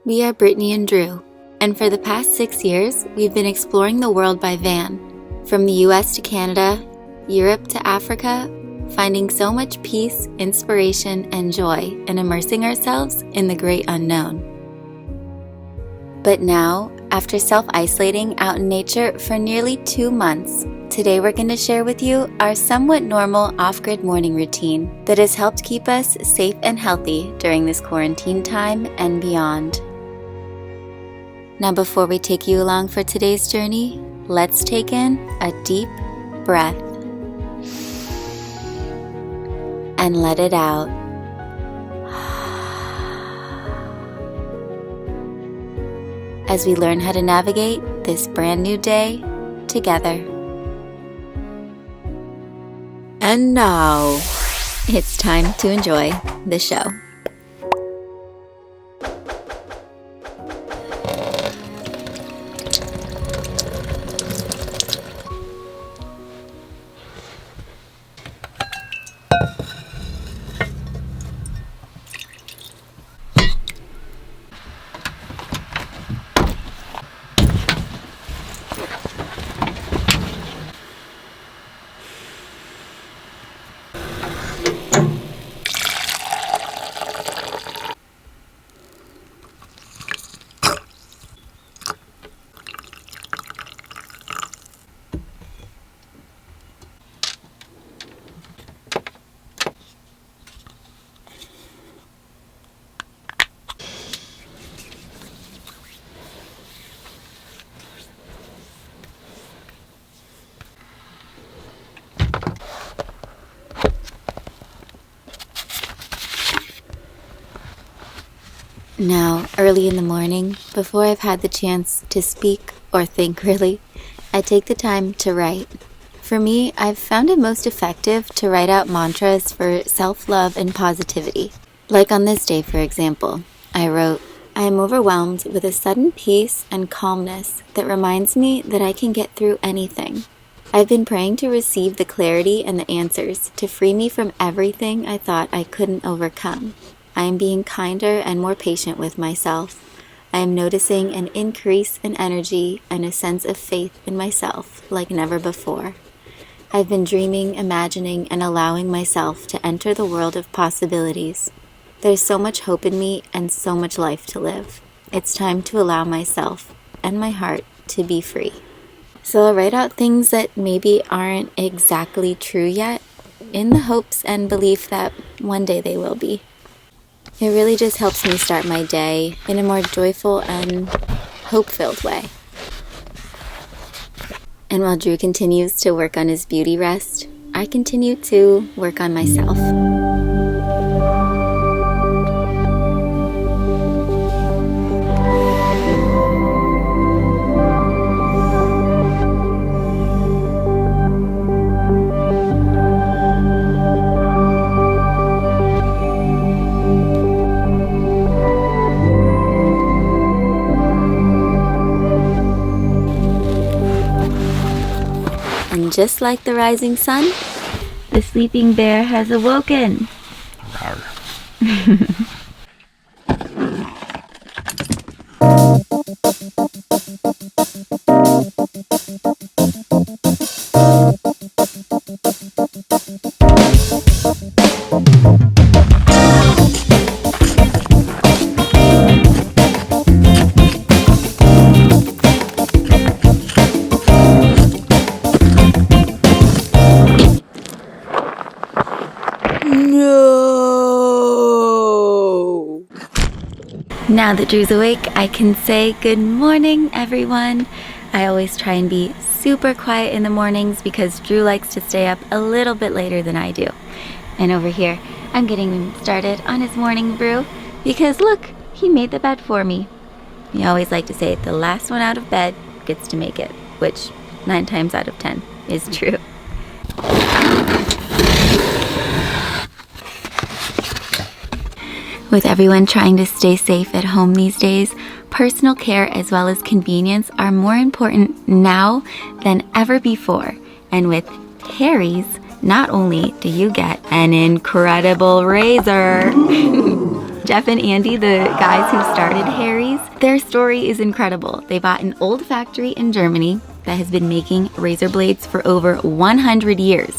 We are Brittany and Drew, and for the past 6 years, we've been exploring the world by van. From the US to Canada, Europe to Africa, finding so much peace, inspiration, and joy in immersing ourselves in the great unknown. But now, after self-isolating out in nature for nearly 2 months, today we're going to share with you our somewhat normal off-grid morning routine that has helped keep us safe and healthy during this quarantine time and beyond. Now, before we take you along for today's journey, let's take in a deep breath and let it out. As we learn how to navigate this brand new day together. And now, it's time to enjoy the show. Now, early in the morning, before I've had the chance to speak or think really, I take the time to write. For me, I've found it most effective to write out mantras for self-love and positivity. Like on this day, for example, I wrote, "I am overwhelmed with a sudden peace and calmness that reminds me that I can get through anything. I've been praying to receive the clarity and the answers to free me from everything I thought I couldn't overcome. I am being kinder and more patient with myself. I am noticing an increase in energy and a sense of faith in myself like never before. I've been dreaming, imagining, and allowing myself to enter the world of possibilities. There's so much hope in me and so much life to live. It's time to allow myself and my heart to be free." So I'll write out things that maybe aren't exactly true yet, in the hopes and belief that one day they will be. It really just helps me start my day in a more joyful and hope-filled way. And while Drew continues to work on his beauty rest, I continue to work on myself. And just like the rising sun, the sleeping bear has awoken. No! Now that Drew's awake, I can say good morning, everyone. I always try and be super quiet in the mornings because Drew likes to stay up a little bit later than I do. And over here, I'm getting him started on his morning brew because look, he made the bed for me. We always like to say the last one out of bed gets to make it, which 9 times out of 10 is true. With everyone trying to stay safe at home these days, personal care as well as convenience are more important now than ever before. And with Harry's, not only do you get an incredible razor, Jeff and Andy, the guys who started Harry's, their story is incredible. They bought an old factory in Germany that has been making razor blades for over 100 years.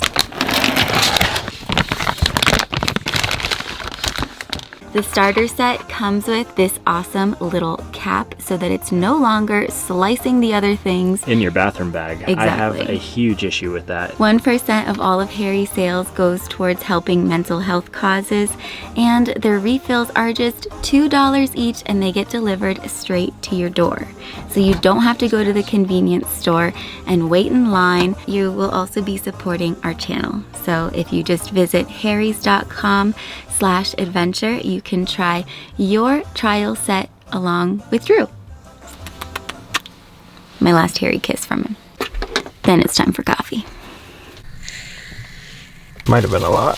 The starter set comes with this awesome little cap so that it's no longer slicing the other things in your bathroom bag. Exactly. I have a huge issue with that. 1% of all of Harry's sales goes towards helping mental health causes, and their refills are just $2 each, and they get delivered straight to your door. So you don't have to go to the convenience store and wait in line. You will also be supporting our channel. So if you just visit harrys.com/adventure, you can try your trial set along with Drew. My last Harry kiss from him. Then it's time for coffee. Might have been a lot.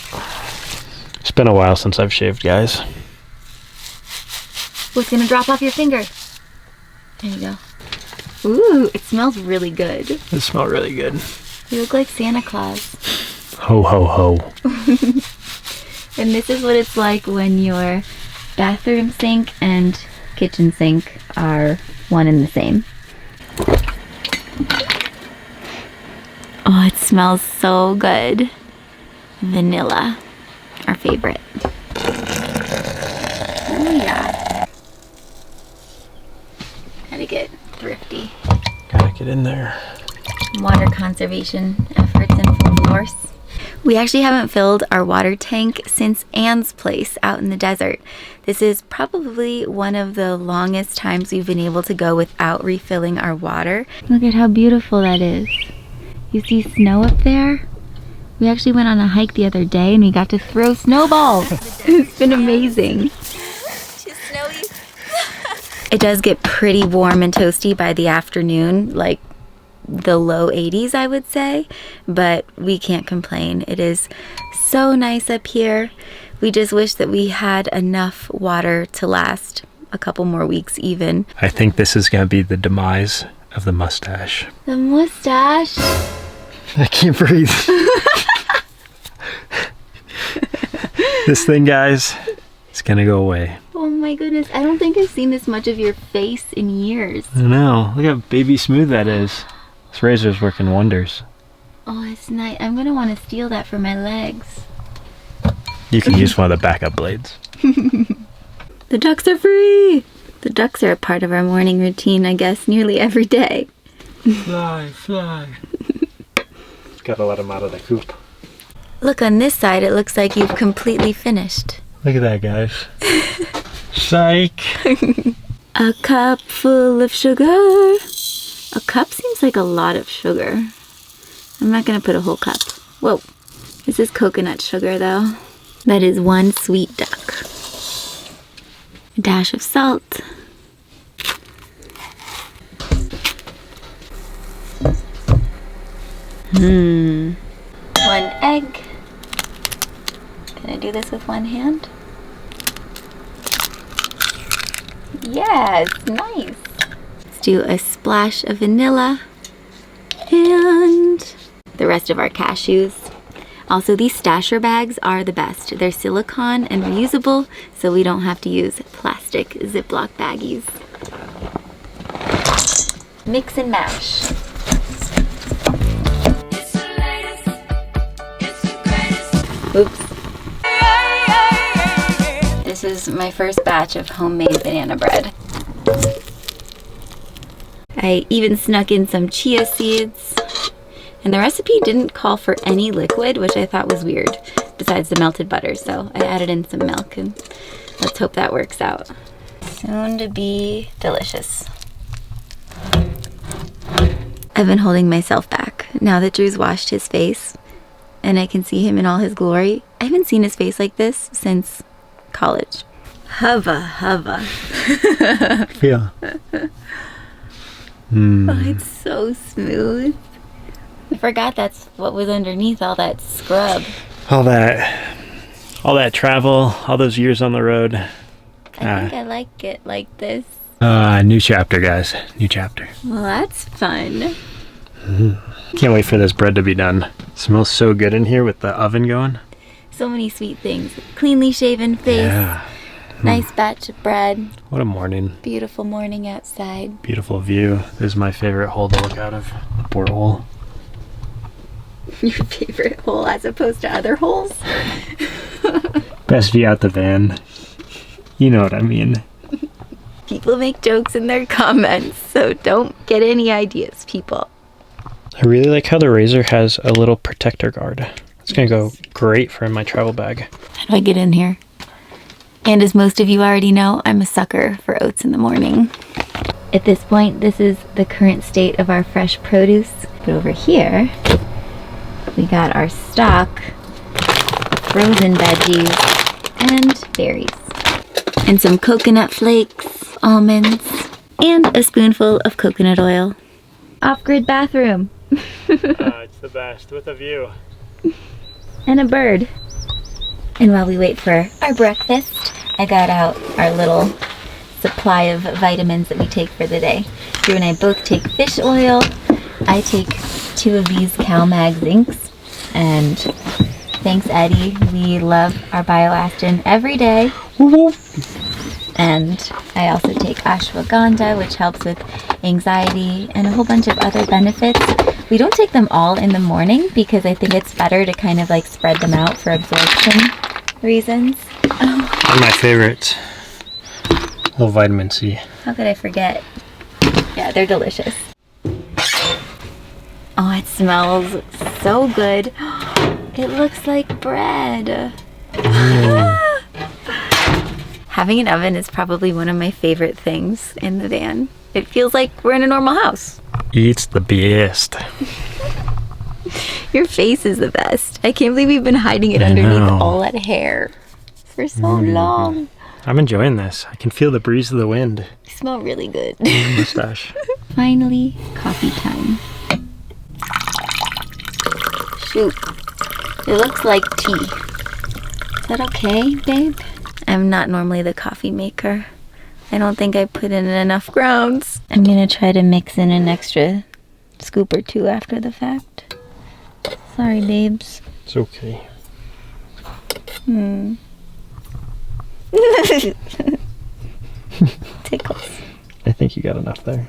It's been a while since I've shaved, guys. What's gonna drop off your finger? There you go. Ooh, it smells really good. It smells really good. You look like Santa Claus. Ho, ho, ho. And this is what it's like when your bathroom sink and kitchen sink are one and the same. Oh, it smells so good. Vanilla, our favorite. Oh yeah. Gotta get thrifty. Gotta get in there. Water conservation efforts in full force. We actually haven't filled our water tank since Anne's place out in the desert. This is probably one of the longest times we've been able to go without refilling our water. Look at how beautiful that is. You see snow up there? We actually went on a hike the other day and we got to throw snowballs. It's been amazing. She's snowy. It does get pretty warm and toasty by the afternoon, like the low 80s, I would say, but we can't complain. It is so nice up here. We just wish that we had enough water to last a couple more weeks even. I think this is gonna be the demise of the mustache. The mustache. I can't breathe. This thing, guys, it's gonna go away. Oh my goodness, I don't think I've seen this much of your face in years. I know. Look how baby smooth that is. This razor's working wonders. Oh, it's nice. I'm gonna want to steal that for my legs. You can use one of the backup blades. The ducks are free! The ducks are a part of our morning routine, I guess, nearly every day. Fly, fly. Gotta let them out of the coop. Look, on this side, it looks like you've completely finished. Look at that, guys. Psych. A cup full of sugar. A cup seems like a lot of sugar. I'm not gonna put a whole cup. Whoa. This is coconut sugar, though. That is one sweet duck. A dash of salt. One egg. Can I do this with one hand? Yes, nice. Let's do a splash of vanilla and the rest of our cashews. Also, these stasher bags are the best. They're silicone and reusable, so we don't have to use plastic Ziploc baggies. Mix and mash. Oops. This is my first batch of homemade banana bread. I even snuck in some chia seeds. And the recipe didn't call for any liquid, which I thought was weird, besides the melted butter. So I added in some milk, and let's hope that works out. Soon to be delicious. I've been holding myself back now that Drew's washed his face and I can see him in all his glory. I haven't seen his face like this since college. Hubba hubba. Yeah. Oh, it's so smooth. I forgot that's what was underneath all that scrub. All that travel, all those years on the road. I think I like it like this. New chapter, guys. New chapter. Well, that's fun. Can't wait for this bread to be done. It smells so good in here with the oven going. So many sweet things. Cleanly shaven face. Yeah. Nice batch of bread. What a morning. Beautiful morning outside. Beautiful view. This is my favorite hole to look out of. The porthole. Your favorite hole as opposed to other holes? Best view out the van. You know what I mean. People make jokes in their comments, so don't get any ideas, people. I really like how the razor has a little protector guard. It's gonna go great for in my travel bag. How do I get in here? And as most of you already know, I'm a sucker for oats in the morning. At this point, this is the current state of our fresh produce. But over here, we got our stock, frozen veggies, and berries. And some coconut flakes, almonds, and a spoonful of coconut oil. Off-grid bathroom. It's the best with a view. And a bird. And while we wait for our breakfast, I got out our little supply of vitamins that we take for the day. Drew and I both take fish oil. I take 2 of these CalMag Zincs. And thanks, Eddie. We love our Bioastin every day. And I also take ashwagandha, which helps with anxiety and a whole bunch of other benefits. We don't take them all in the morning because I think it's better to kind of like spread them out for absorption reasons. Oh. One of my favorites. Little vitamin C. How could I forget? Yeah, they're delicious. Oh, it smells so good. It looks like bread. Having an oven is probably one of my favorite things in the van. It feels like we're in a normal house. It's the best. Your face is the best. I can't believe we've been hiding it underneath all that hair for so long. I'm enjoying this. I can feel the breeze of the wind. You smell really good. Mustache. Finally, coffee time. Shoot. It looks like tea. Is that okay, babe? I'm not normally the coffee maker. I don't think I put in enough grounds. I'm gonna try to mix in an extra scoop or 2 after the fact. Sorry, babes. It's okay. Tickles. I think you got enough there.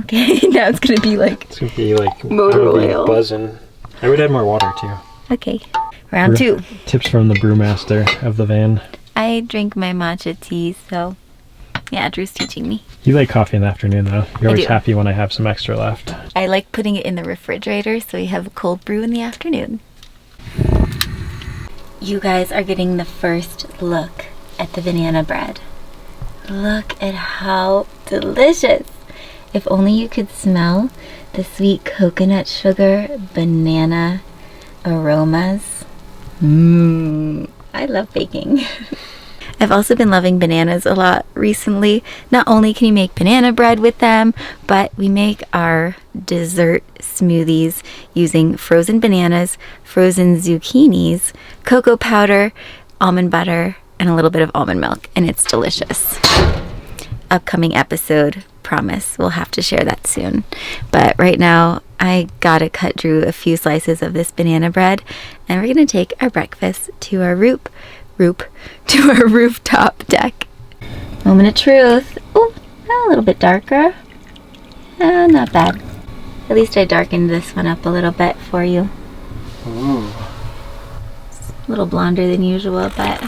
Okay, now it's gonna be like It's gonna be like motor oil. Buzzing. I would add more water too. Okay, round 2. Tips from the brewmaster of the van. I drink my matcha tea, so yeah, Drew's teaching me. You like coffee in the afternoon though. You're always do. happy when I have some extra left. I like putting it in the refrigerator so we have a cold brew in the afternoon. You guys are getting the first look at the banana bread. Look at how delicious. If only you could smell the sweet coconut sugar banana aromas. I love baking. I've also been loving bananas a lot recently. Not only can you make banana bread with them, but we make our dessert smoothies using frozen bananas, frozen zucchinis, cocoa powder, almond butter, and a little bit of almond milk, and it's delicious. Upcoming episode, promise, we'll have to share that soon. But right now, I gotta cut Drew a few slices of this banana bread, and we're gonna take our breakfast to our rooftop deck. Moment of truth. Oh, a little bit darker. Not bad. At least I darkened this one up a little bit for you. Ooh. It's a little blonder than usual, but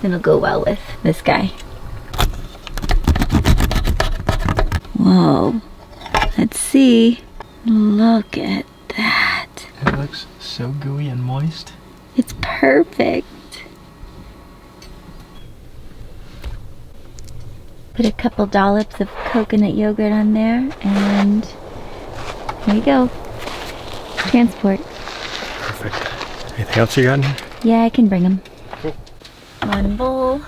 it'll go well with this guy. Whoa. Let's see. Look at that. It looks so gooey and moist. It's perfect. Put a couple dollops of coconut yogurt on there, and here we go. Transport. Perfect. Anything else you got in here? Yeah, I can bring them. Cool. One bowl.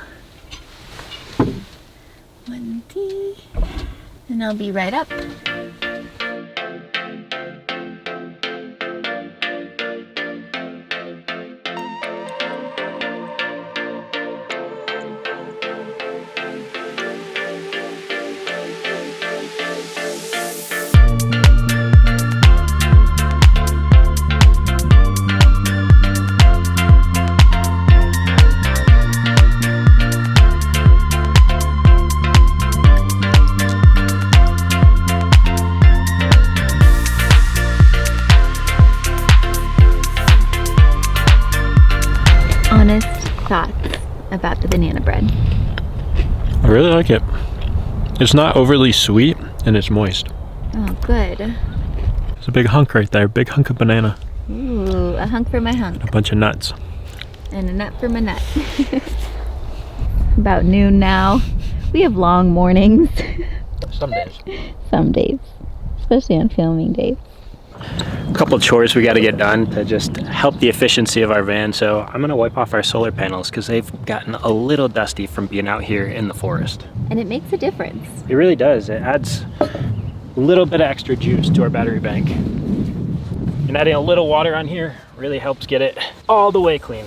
One tea. And I'll be right up. banana bread. I really like it. It's not overly sweet and it's moist. Oh, good. It's a big hunk right there, big hunk of banana. Ooh, a hunk for my hunk. A bunch of nuts. And a nut for my nut. About noon now. We have long mornings. Some days. Some days. Especially on filming days. A couple chores we got to get done to just help the efficiency of our van. So I'm going to wipe off our solar panels because they've gotten a little dusty from being out here in the forest. And it makes a difference. It really does. It adds a little bit of extra juice to our battery bank. And adding a little water on here really helps get it all the way clean.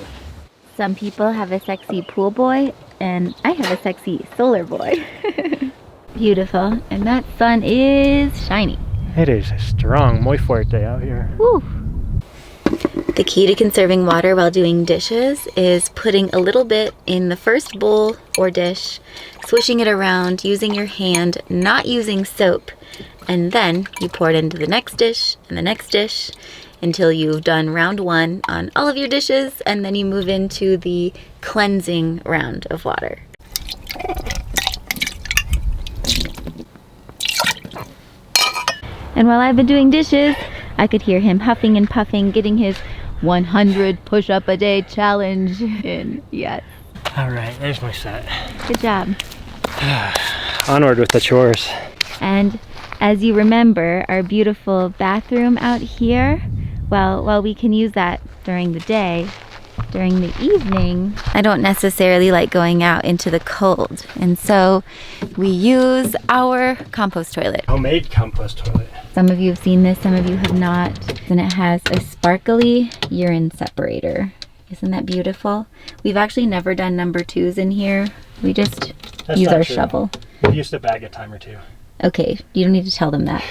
Some people have a sexy pool boy, and I have a sexy solar boy. Beautiful. And that sun is shiny. It is strong, muy fuerte out here. Woo. The key to conserving water while doing dishes is putting a little bit in the first bowl or dish, swishing it around, using your hand, not using soap, and then you pour it into the next dish and the next dish until you've done round one on all of your dishes, and then you move into the cleansing round of water. And while I've been doing dishes, I could hear him huffing and puffing, getting his 100 push-up a day challenge in. Yes. All right, there's my set. Good job. Onward with the chores. And as you remember, our beautiful bathroom out here, well, while we can use that during the day, during the evening, I don't necessarily like going out into the cold. And so we use our compost toilet. Homemade compost toilet. Some of you have seen this, some of you have not. And it has a sparkly urine separator. Isn't that beautiful? We've actually never done number 2s in here. We just use our shovel. We used a bag a time or two. Okay, you don't need to tell them that.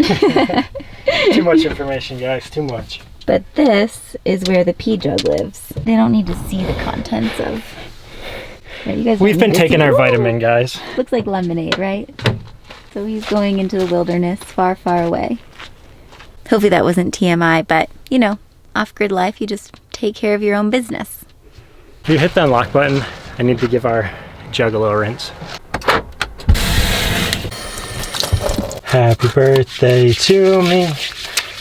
Too much information, guys, too much. But this is where the pee jug lives. They don't need to see the contents of. Yeah, you guys We've been taking our Ooh! vitamin, guys. Looks like lemonade, right? So he's going into the wilderness, far, far away. Hopefully that wasn't TMI, but you know, off-grid life, you just take care of your own business. If you hit the unlock button, I need to give our jug a little rinse. Happy birthday to me.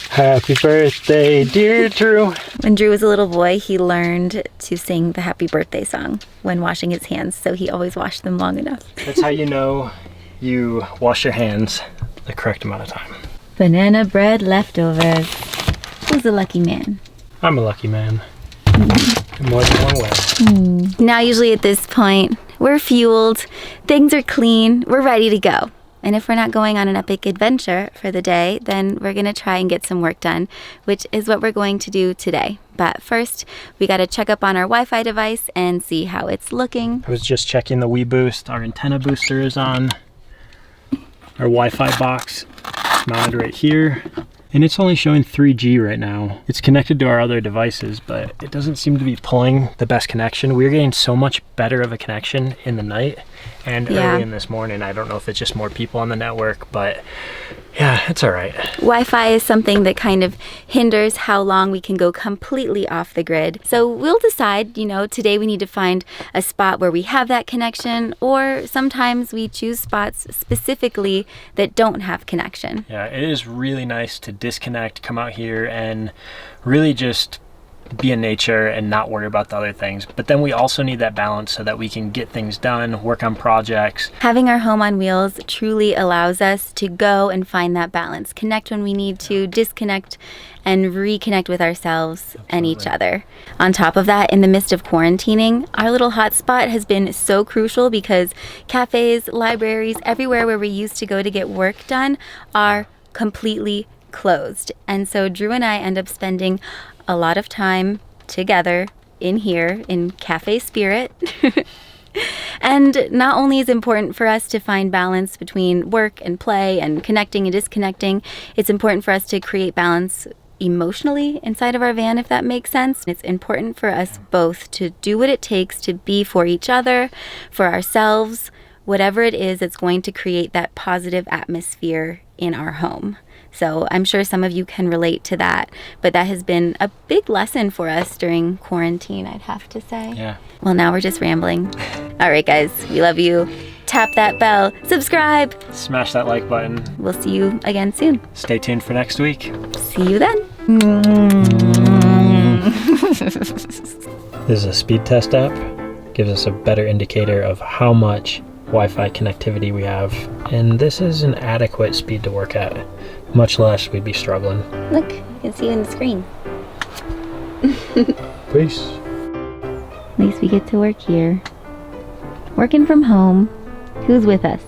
Happy birthday, dear Drew. When Drew was a little boy, he learned to sing the happy birthday song when washing his hands, so he always washed them long enough. That's how you know you wash your hands the correct amount of time. Banana bread leftovers. Who's a lucky man? I'm a lucky man. In more than one way. Now usually at this point, we're fueled, things are clean, we're ready to go. And if we're not going on an epic adventure for the day, then we're gonna try and get some work done, which is what we're going to do today. But first, we gotta check up on our Wi-Fi device and see how it's looking. I was just checking the Wii Boost. Our antenna booster is on. Our Wi-Fi box is mounted right here. And it's only showing 3G right now. It's connected to our other devices, but it doesn't seem to be pulling the best connection. We're getting so much better of a connection in the night and early in this morning. I don't know if it's just more people on the network, but yeah, it's all right. Wi-Fi is something that kind of hinders how long we can go completely off the grid. So we'll decide, you know, today we need to find a spot where we have that connection, or sometimes we choose spots specifically that don't have connection. Yeah, it is really nice to disconnect, come out here and really just be in nature and not worry about the other things. But then we also need that balance so that we can get things done, work on projects. Having our home on wheels truly allows us to go and find that balance, connect when we need to, disconnect and reconnect with ourselves and each other. On top of that, in the midst of quarantining, our little hotspot has been so crucial because cafes, libraries, everywhere where we used to go to get work done are completely closed. And so Drew and I end up spending a lot of time together in here in cafe spirit. And not only is it important for us to find balance between work and play and connecting and disconnecting, it's important for us to create balance emotionally inside of our van, if that makes sense. It's important for us both to do what it takes to be for each other, for ourselves, whatever it is that's going to create that positive atmosphere in our home. So I'm sure some of you can relate to that, but that has been a big lesson for us during quarantine, I'd have to say. Yeah. Well, now we're just rambling. All right, guys, we love you. Tap that bell, subscribe. Smash that like button. We'll see you again soon. Stay tuned for next week. See you then. This is a speed test app. Gives us a better indicator of how much Wi-Fi connectivity we have. And this is an adequate speed to work at. Much less, we'd be struggling. Look, you can see you in the screen. Peace. At least we get to work here. Working from home. Who's with us?